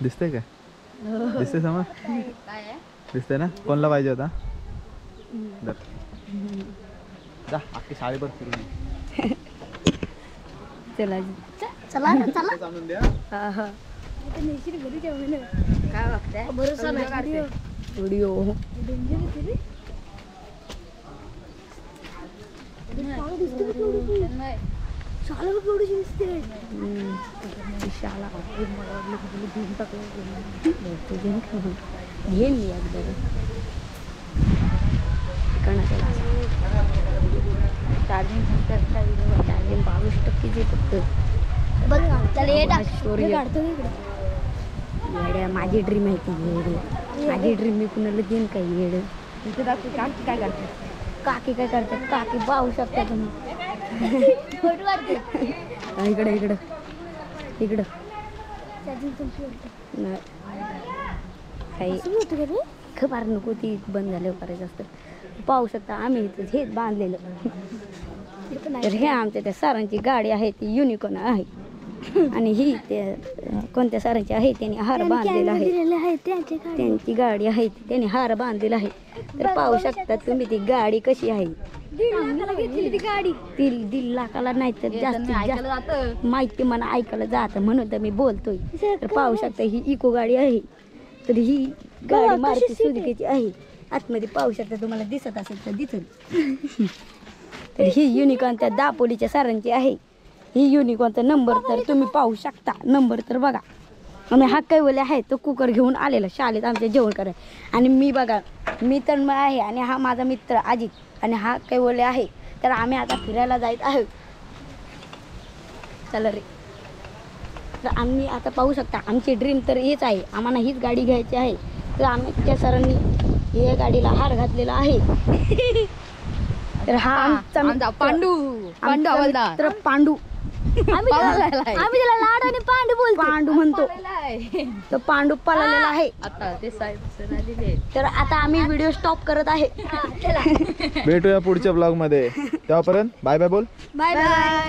दिसते काय? दिसते समज? दिसते ना? कोणला पाहिजे होता? जा अख्खी शाळेभर फिरून चला चला चला आणून द्या. काय बघताय? भरोसा नाही व्हिडिओ शाळा केवढी दिसते शाळा घेईन मी एकदा चार्जिंग 22% फक्त बघ चल ये टाक शौर्य. काढतो इकडे येड्या माझी ड्रीम आहे ती येडे माझी ड्रीम मी कुणाला देईन काही येडे काकी काय करतात काकी काय करतात काकी पाहू शकता तुम्ही फोटो काढते इकडे इकडं इकडं चार्जिंग तुमची वाटतं नाही काही असं होतं का रे खबर नको ती बंद झाल्यावर करायचं असतं पाहू शकता आम्ही इथं हेच बांधलेलं तर हे आमच्या त्या सरांची गाडी आहे ती युनिकॉर्न आहे आणि ही ते कोणत्या सरांची आहे त्यांनी हार बांधलेला आहे त्यांची गाडी आहे त्यांनी हार बांधलेला आहे तर पाहू शकता तुम्ही ती गाडी कशी आहे ती गाडी ती 1.5 लाखाला नाही तर जास्तीत जास्त माहिती मला ऐकायला जातं म्हणून तर मी बोलतोय तर पाहू शकता ही इको गाडी आहे तर ही गाडी मारुती सुझुकीची आहे आतमध्ये पाहू शकता तुम्हाला दिसत असेल तर दिसेल तर ही युनिकॉर्न त्या दापोलीच्या सरांची आहे ही युनिकॉर्नचा नंबर तर तुम्ही पाहू शकता नंबर तर बघा आम्ही हा कैवले आहे तो कुकर घेऊन आलेला शाळेत आमच्या जेवण करायला आणि मी बघा मी तर आहे आणि हा माझा मित्र अजित आणि हा कैवले आहे तर आम्ही आता फिरायला जायत आहोत चला रे तर आम्ही आता पाहू शकता आमची ड्रीम तर हेच आहे आम्हाला हीच गाडी घ्यायची आहे तर आम्ही त्या सरांनी या गाडीला हार घातलेला आहे तर हा आमचा पांडू मित्र पांडू आम्ही त्याला लाड आणि पांडू बोलतो पांडू म्हणतो तो पांडू पळालेला आहे आता ते साहेब तर आता आम्ही व्हिडिओ स्टॉप करत आहे भेटूया पुढच्या ब्लॉग मध्ये तेव्हापर्यंत बाय बाय बोल बाय बाय